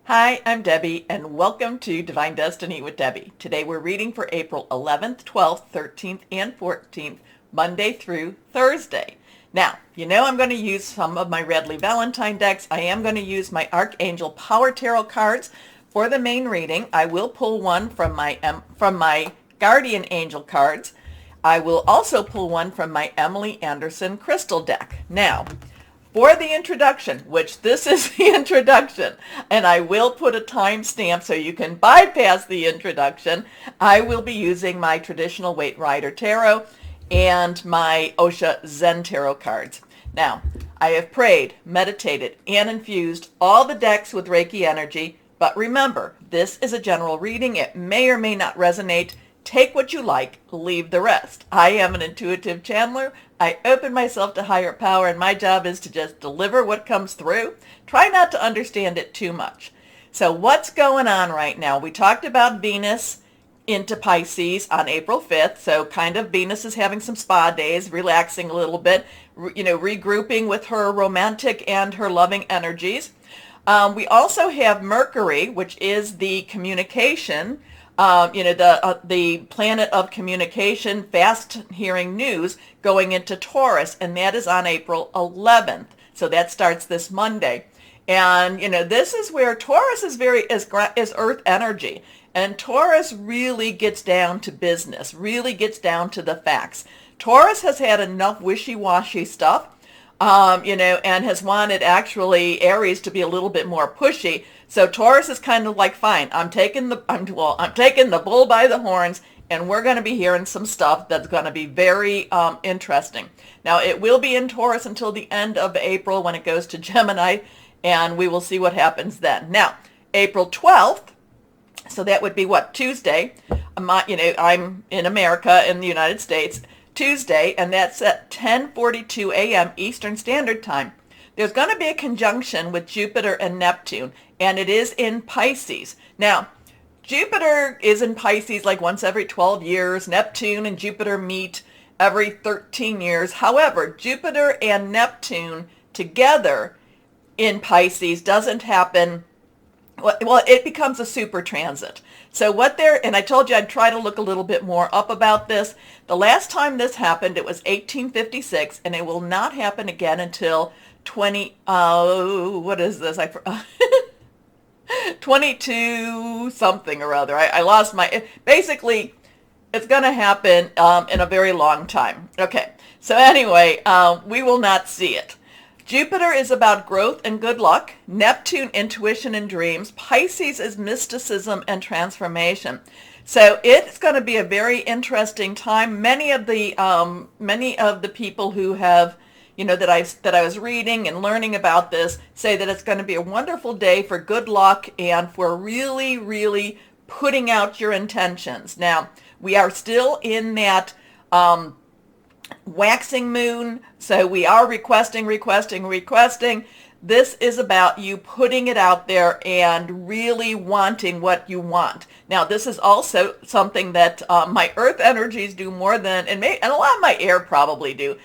Hi, I'm Debbie, and welcome to Divine Destiny with Debbie. Today we're reading for April 11th, 12th, 13th, and 14th, Monday through Thursday. Now, I'm going to use some of my Redley Valentine decks. I am going to use my Archangel Power Tarot cards for the main reading. I will pull one from my Guardian Angel cards. I will also pull one from my Emily Anderson Crystal deck. Now, for the introduction, which this is the introduction, and I will put a timestamp so you can bypass the introduction, I will be using my traditional Waite Rider Tarot and my Osha Zen Tarot cards. Now, I have prayed, meditated, and infused all the decks with Reiki energy, but remember, this is a general reading. It may or may not resonate. Take what you like, leave the rest. I am an intuitive channeler. I open myself to higher power, and my job is to just deliver what comes through. Try not to understand it too much. So what's going on right now? We talked about Venus into Pisces on April 5th. So kind of Venus is having some spa days, relaxing a little bit, regrouping with her romantic and her loving energies. We also have Mercury, which is the communication, the planet of communication, fast hearing news, going into Taurus, and that is on April 11th. So that starts this Monday. And, this is where Taurus is is earth energy. And Taurus really gets down to business, really gets down to the facts. Taurus has had enough wishy-washy stuff, and has wanted actually Aries to be a little bit more pushy. So Taurus is kind of like, fine, I'm taking the bull by the horns, and we're going to be hearing some stuff that's going to be very interesting. Now, it will be in Taurus until the end of April when it goes to Gemini, and we will see what happens then. Now, April 12th, so that would be Tuesday. I'm in America, in the United States, Tuesday, and that's at 10:42 a.m. Eastern Standard Time. There's going to be a conjunction with Jupiter and Neptune, and it is in Pisces. Now, Jupiter is in Pisces like once every 12 years. Neptune and Jupiter meet every 13 years. However, Jupiter and Neptune together in Pisces doesn't happen. Well, it becomes a super transit. So and I told you I'd try to look a little bit more up about this. The last time this happened, it was 1856, and it will not happen again until 22 something or other. I lost basically, it's going to happen in a very long time. Okay, so anyway, we will not see it. Jupiter is about growth and good luck. Neptune, intuition and dreams. Pisces is mysticism and transformation. So it's going to be a very interesting time. Many of the people who have, that I was reading and learning about this say that it's going to be a wonderful day for good luck and for really, really putting out your intentions. Now, we are still in that waxing moon, so we are requesting. This is about you putting it out there and really wanting what you want. Now, this is also something that my earth energies do more than, and a lot of my air probably do.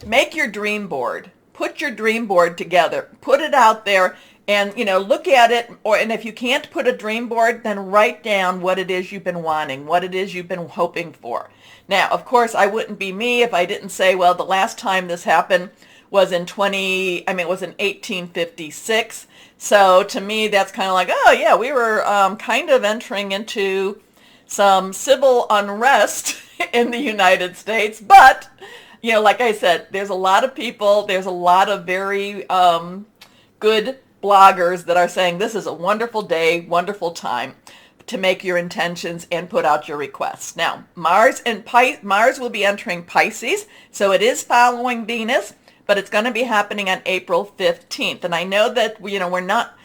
Make your dream board. Put your dream board together. Put it out there and, look at it. And if you can't put a dream board, then write down what it is you've been wanting, what it is you've been hoping for. Now, of course, I wouldn't be me if I didn't say, well, the last time this happened was in 1856. So to me, that's kind of like, oh yeah, we were kind of entering into some civil unrest in the United States. But, like I said, there's a lot of people, there's a lot of very good bloggers that are saying this is a wonderful day, wonderful time to make your intentions and put out your requests. Now, Mars will be entering Pisces, so it is following Venus, but it's going to be happening on April 15th. And I know that we're not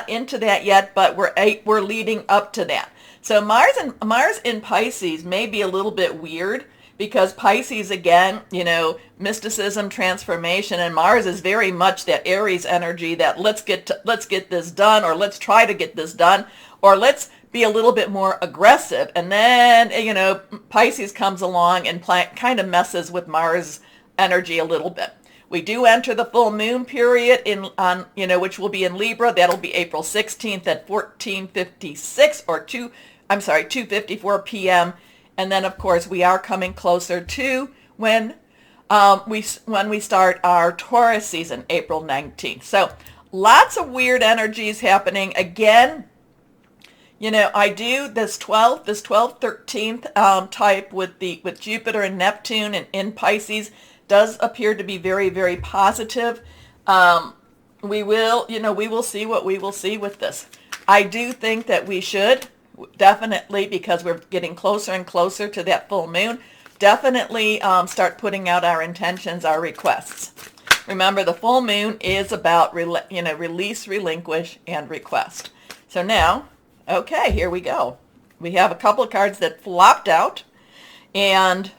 into that yet, but we're leading up to that. So Mars in Pisces may be a little bit weird because Pisces, again, mysticism, transformation, and Mars is very much that Aries energy that let's get this done, or let's try to get this done, or let's be a little bit more aggressive. And then, Pisces comes along and kind of messes with Mars energy a little bit. We do enter the full moon period which will be in Libra. That'll be April 16th at 14:56 or 2:54 p.m. And then, of course, we are coming closer to when we start our Taurus season, April 19th. So lots of weird energies happening. Again, I do this 12th, 13th type with Jupiter and Neptune and in Pisces does appear to be very, very positive. We will see what we will see with this. I do think that we should definitely, because we're getting closer and closer to that full moon, definitely start putting out our intentions, our requests. Remember, the full moon is about release, relinquish, and request. So now, okay, here we go. We have a couple of cards that flopped out, and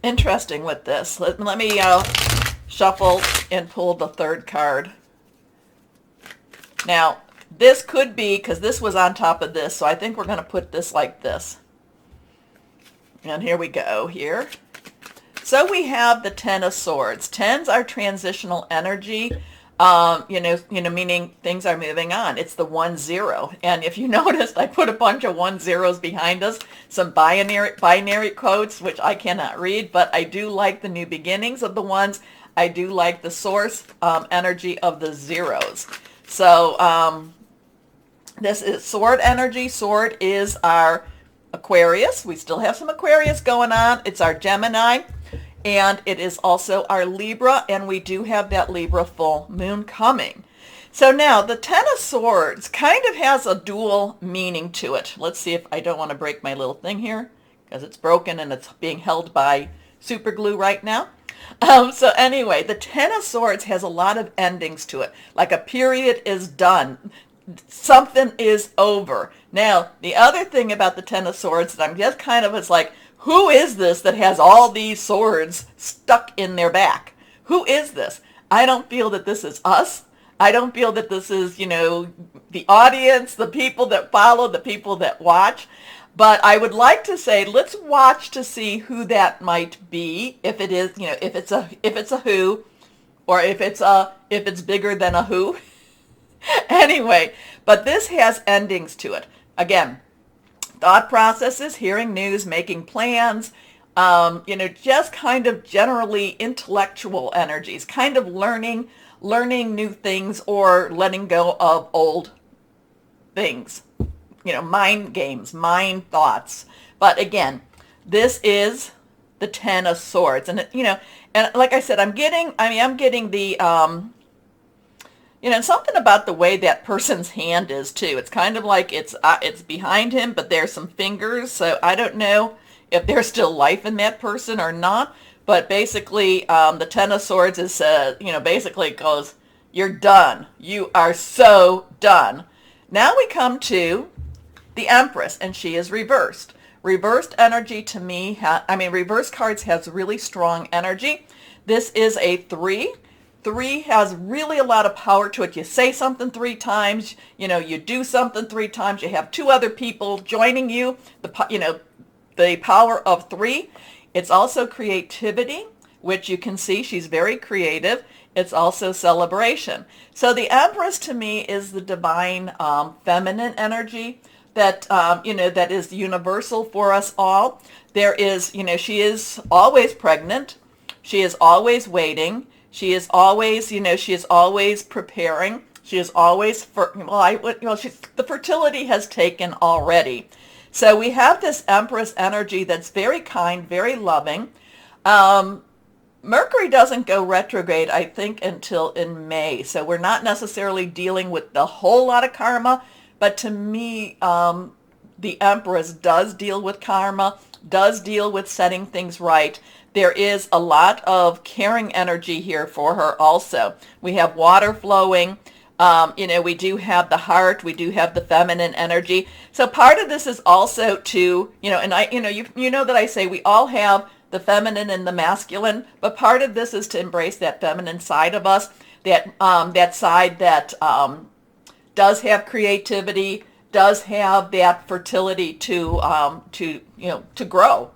interesting with this. Let me shuffle and pull the third card. Now, this could be, because this was on top of this, so I think we're going to put this like this. And here we go here. So we have the Ten of Swords. Tens are transitional energy, meaning things are moving on. It's the 1-0. And if you noticed, I put a bunch of 1-0s behind us, some binary codes, which I cannot read, but I do like the new beginnings of the ones. I do like the source energy of the zeros. So this is sword energy. Sword is our Aquarius. We still have some Aquarius going on. It's our Gemini, and it is also our Libra, and we do have that Libra full moon coming. So now the Ten of Swords kind of has a dual meaning to it. Let's see if I don't want to break my little thing here because it's broken and it's being held by super glue right now. So anyway, the Ten of Swords has a lot of endings to it. Like a period is done. Something is over. Now, the other thing about the Ten of Swords that I'm just it's like, who is this that has all these swords stuck in their back? Who is this? I don't feel that this is us. I don't feel that this is, the audience, the people that follow, the people that watch. But I would like to say, let's watch to see who that might be. If it is, if it's a who, or if it's bigger than a who. Anyway, but this has endings to it. Again, thought processes, hearing news, making plans, just kind of generally intellectual energies, kind of learning new things or letting go of old things, mind games, mind thoughts. But again, this is the Ten of Swords. And, and like I said, I'm getting the, something about the way that person's hand is too. It's kind of like it's behind him, but there's some fingers. So I don't know if there's still life in that person or not. But basically, the Ten of Swords is, basically goes, you're done. You are so done. Now we come to the Empress, and she is reversed. Reversed energy to me, reverse cards has really strong energy. This is a 3. 3 has really a lot of power to it. You say something 3 times, you do something 3 times, you have 2 other people joining you, the power of 3. It's also creativity, which you can see she's very creative. It's also celebration. So the Empress to me is the divine feminine energy that, that is universal for us all. There is, she is always pregnant. She is always waiting. She is always, she is always preparing. She is always, the fertility has taken already. So we have this Empress energy that's very kind, very loving. Mercury doesn't go retrograde, I think, until in May. So we're not necessarily dealing with the whole lot of karma. But to me, the Empress does deal with karma, does deal with setting things right. There is a lot of caring energy here for her also. We have water flowing. We do have the heart. We do have the feminine energy. So part of this is also to, and I, you know that I say we all have the feminine and the masculine, but part of this is to embrace that feminine side of us, that side that does have creativity, does have that fertility to grow.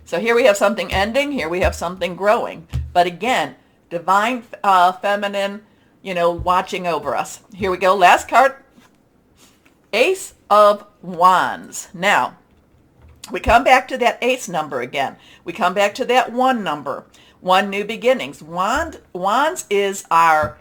So here we have something ending, here we have something growing. But again, divine feminine, watching over us. Here we go. Last card, Ace of Wands. Now, we come back to that ace number again. We come back to that one number. One, new beginnings. Wands is our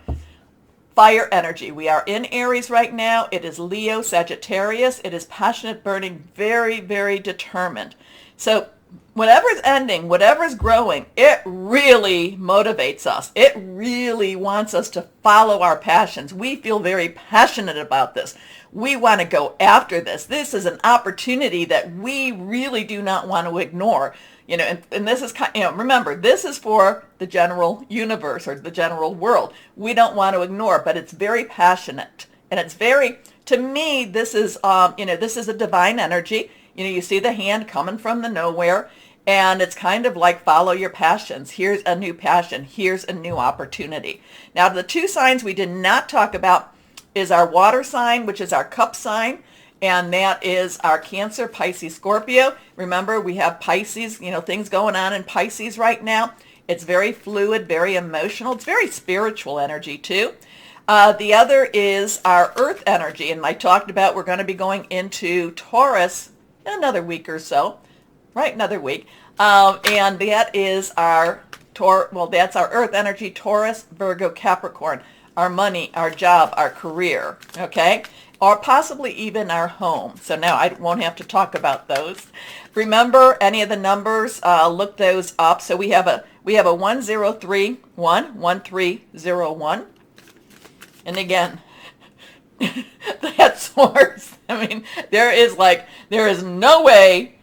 fire energy. We are in Aries right now. It is Leo, Sagittarius. It is passionate, burning, very, very determined. So whatever's ending, whatever's growing, it really motivates us. It really wants us to follow our passions. We feel very passionate about this. We want to go after this. This is an opportunity that we really do not want to ignore. And this is, remember, this is for the general universe or the general world. We don't want to ignore, but it's very passionate. And it's very, to me, this is a divine energy. You see the hand coming from the nowhere, and it's kind of like follow your passions. Here's a new passion. Here's a new opportunity. Now, the two signs we did not talk about is our water sign, which is our cup sign, and that is our Cancer, Pisces, Scorpio. Remember, we have Pisces, things going on in Pisces right now. It's very fluid, very emotional. It's very spiritual energy, too. The other is our earth energy, and I talked about we're going to be going into Taurus in another week or so, right? Another week. And that is that's our earth energy, Taurus, Virgo, Capricorn, our money, our job, our career, okay? Or possibly even our home. So now I won't have to talk about those. Remember any of the numbers, look those up. So we have a 1031, 1301. And again, that source, there is no way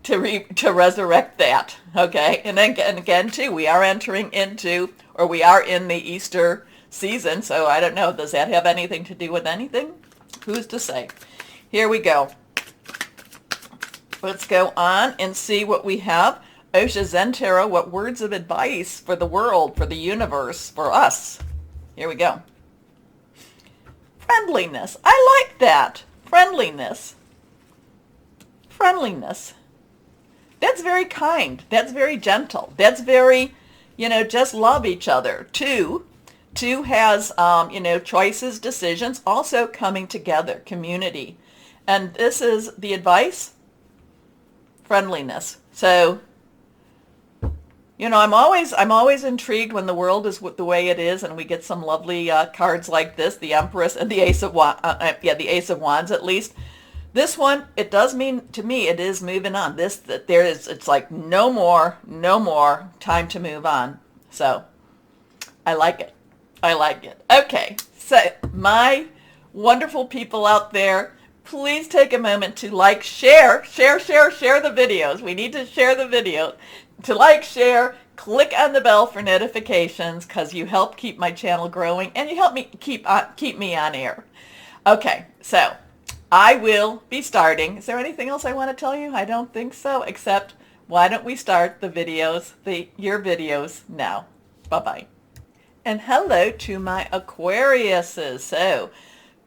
to resurrect that, okay? And again, too, we are entering into, or we are in the Easter season, so I don't know, does that have anything to do with anything? Who's to say? Here we go. Let's go on and see what we have. Osha Zen Tarot, what words of advice for the world, for the universe, for us? Here we go. Friendliness. I like that. Friendliness. Friendliness. That's very kind. That's very gentle. That's very, just love each other. Two has, choices, decisions, also coming together, community. And this is the advice, friendliness. So, I'm always intrigued when the world is the way it is, and we get some lovely cards like this, the Empress and the Ace of the Ace of Wands at least. This one, it does mean to me, it is moving on. It's like no more time to move on. So, I like it. Okay, so my wonderful people out there, please take a moment to share the videos. We need to share the video. To share, click on the bell for notifications because you help keep my channel growing and you help me keep me on air. Okay, so I will be starting. Is there anything else I want to tell you? I don't think so, except why don't we start the videos, your videos now. Bye-bye. And hello to my Aquariuses. So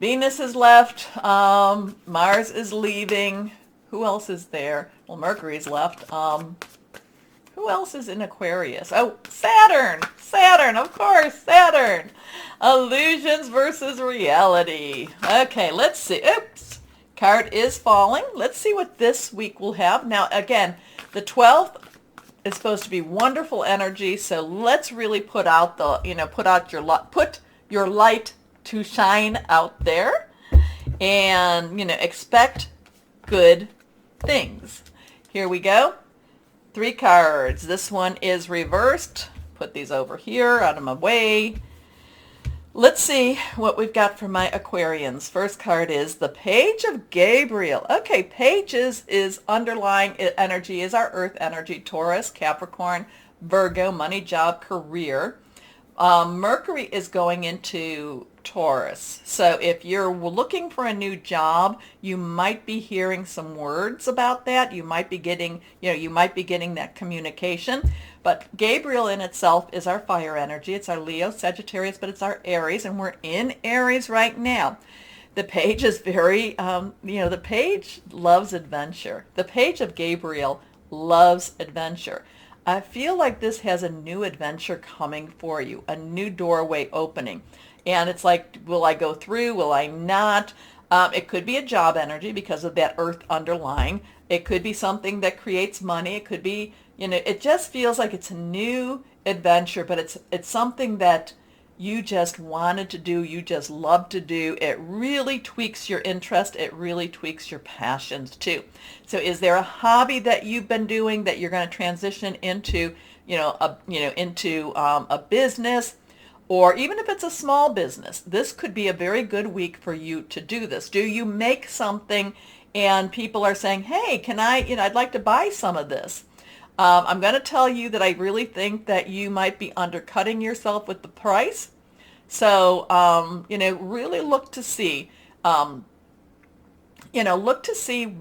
Venus is left, Mars is leaving. Who else is there? Well, Mercury's left. Who else is in Aquarius? Oh, Saturn. Saturn, of course, Saturn. Illusions versus reality. Okay, let's see. Oops, card is falling. Let's see what this week will have. Now, again, the 12th is supposed to be wonderful energy, so let's really put your light to shine out there, and expect good things. Here we go. 3 cards. This one is reversed. Put these over here out of my way. Let's see what we've got for my Aquarians. First card is the Page of Gabriel. Okay, Pages is underlying energy is our earth energy, Taurus, Capricorn, Virgo, money, job, career. Mercury is going into Taurus. So if you're looking for a new job, you might be hearing some words about that. You might be getting, that communication. But Gabriel in itself is our fire energy. It's our Leo, Sagittarius, but it's our Aries, and we're in Aries right now. The Page is very, the Page loves adventure. The Page of Gabriel loves adventure. I feel like this has a new adventure coming for you, a new doorway opening. And it's like, will I go through? Will I not? It could be a job energy because of that earth underlying. It could be something that creates money. It could be, it just feels like it's a new adventure, but it's something that you just wanted to do, you just love to do. It really tweaks your interest. It really tweaks your passions too. So is there a hobby that you've been doing that you're going to transition into, a business? Or even if it's a small business, this could be a very good week for you to do this. Do you make something and people are saying, hey, can I'd like to buy some of this. I'm going to tell you that I really think that you might be undercutting yourself with the price. So, really look to see,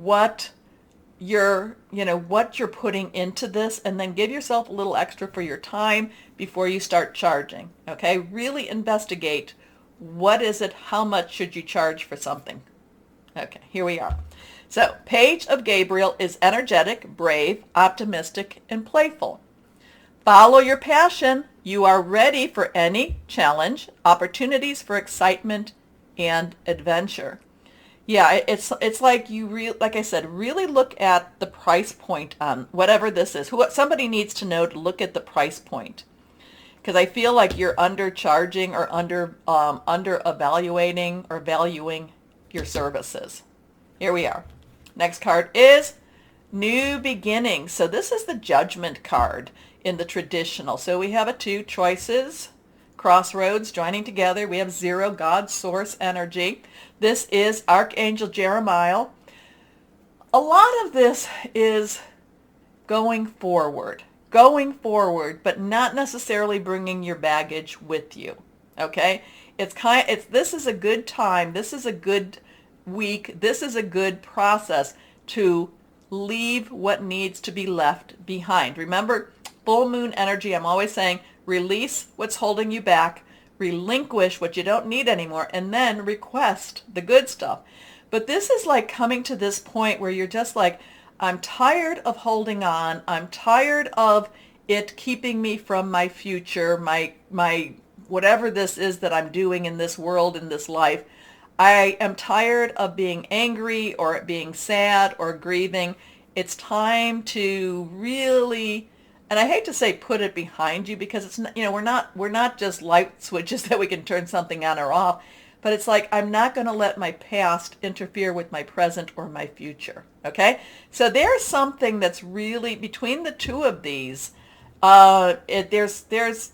what you're putting into this, and then give yourself a little extra for your time before you start charging. Okay. Really investigate what is it, how much should you charge for something? Okay, here we are. So, Page of Gabriel is energetic, brave, optimistic, and playful. Follow your passion. You are ready for any challenge, opportunities for excitement and adventure. Yeah, it's like like I said, really look at the price point on whatever this is. Somebody needs to know to look at the price point, because I feel like you're undercharging or under evaluating or valuing your services. Here we are. Next card is New Beginnings. So this is the Judgment card in the traditional. So we have two choices, crossroads joining together. We have 0, God, source energy. This is Archangel Jeremiah. A lot of this is going forward, but not necessarily bringing your baggage with you. Okay? This is a good time. This is a good week. This is a good process to leave what needs to be left behind. Remember, full moon energy, I'm always saying, release what's holding you back, relinquish what you don't need anymore, and then request the good stuff. But this is like coming to this point where you're just like, I'm tired of holding on. I'm tired of it keeping me from my future, my whatever this is that I'm doing in this world, in this life. I am tired of being angry or being sad or grieving. It's time to really, and I hate to say put it behind you, because it's not, we're not just light switches that we can turn something on or off, but it's like, I'm not going to let my past interfere with my present or my future. Okay? So there's something that's really between the two of these. There's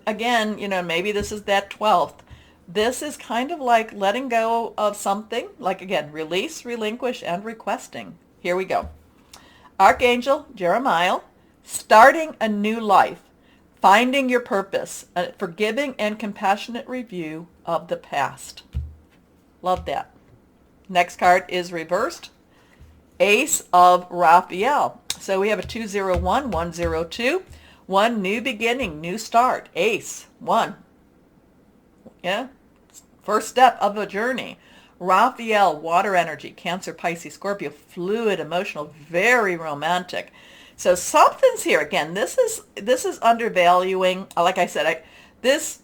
again, maybe this is that 12th. This is kind of like letting go of something, like again, release, relinquish, and requesting. Here we go. Archangel Jeremiah, starting a new life, finding your purpose, a forgiving and compassionate review of the past. Love that. Next card is reversed. Ace of Raphael. So we have a 201, 102, 1 new beginning, new start. Ace, 1. Yeah. First step of a journey. Raphael, water energy, Cancer, Pisces, Scorpio, fluid, emotional, very romantic. So something's here. Again, this is undervaluing. Like I said, this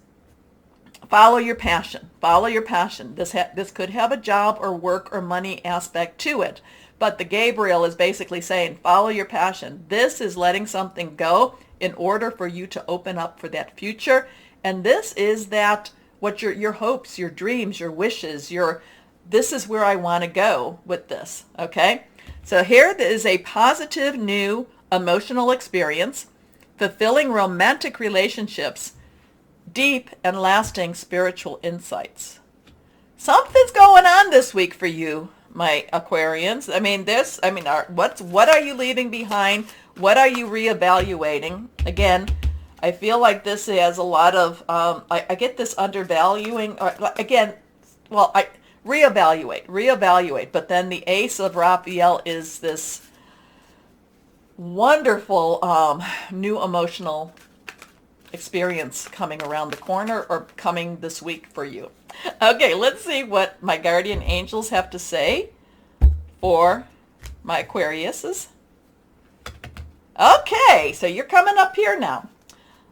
follow your passion. Follow your passion. This could have a job or work or money aspect to it. But the Gabriel is basically saying, follow your passion. This is letting something go in order for you to open up for that future. And this is that what your hopes, your dreams, your wishes, this is where I want to go with this. Okay? So here is a positive new emotional experience, fulfilling romantic relationships, deep and lasting spiritual insights. Something's going on this week for you, my Aquarians. What are you leaving behind? What are you reevaluating? Again, I feel like this has a lot of, I get this undervaluing, reevaluate. But then the Ace of Raphael is this wonderful new emotional experience coming around the corner or coming this week for you. Okay, let's see what my guardian angels have to say for my Aquariuses. Okay, so you're coming up here now.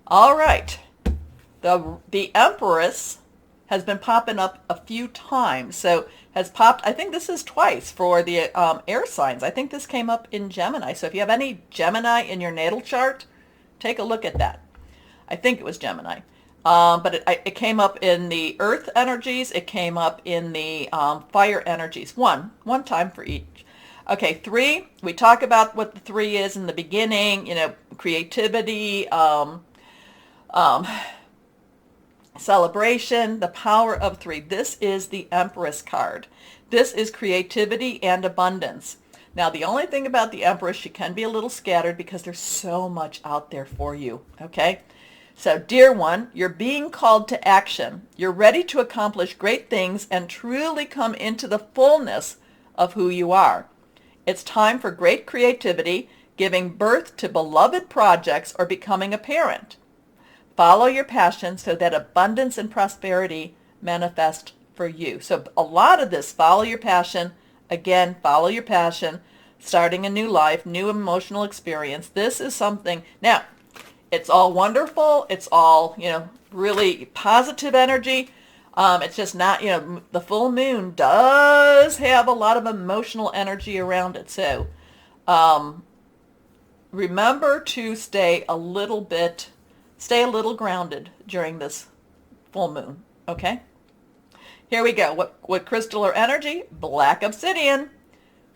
All right. The Empress has been popping up a few times. So has popped, I think this is twice for the air signs. I think this came up in Gemini. So if you have any Gemini in your natal chart, take a look at that. I think it was Gemini. But it came up in the earth energies. It came up in the fire energies. One time for each. Okay, 3, we talk about what the 3 is in the beginning, you know, creativity, celebration, the power of 3. This is the Empress card. This is creativity and abundance. Now, the only thing about the Empress, she can be a little scattered because there's so much out there for you, okay? So, dear one, you're being called to action. You're ready to accomplish great things and truly come into the fullness of who you are. It's time for great creativity, giving birth to beloved projects, or becoming a parent. Follow your passion so that abundance and prosperity manifest for you. So a lot of this, follow your passion. Again, follow your passion. Starting a new life, new emotional experience. This is something. Now, it's all wonderful. It's all, you know, really positive energy. It's just not, you know, the full moon does have a lot of emotional energy around it. So remember to stay a little grounded during this full moon. Okay? Here we go. What crystal or energy? Black obsidian.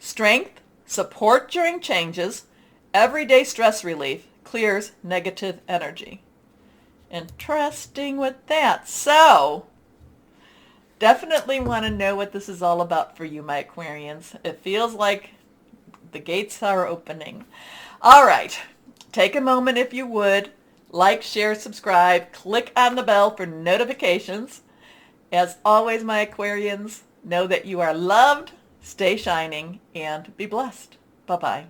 Strength, support during changes, everyday stress relief, clears negative energy. Interesting with that. So, definitely want to know what this is all about for you, my Aquarians. It feels like the gates are opening. All right. Take a moment if you would. Like, share, subscribe. Click on the bell for notifications. As always, my Aquarians, know that you are loved, stay shining, and be blessed. Bye-bye.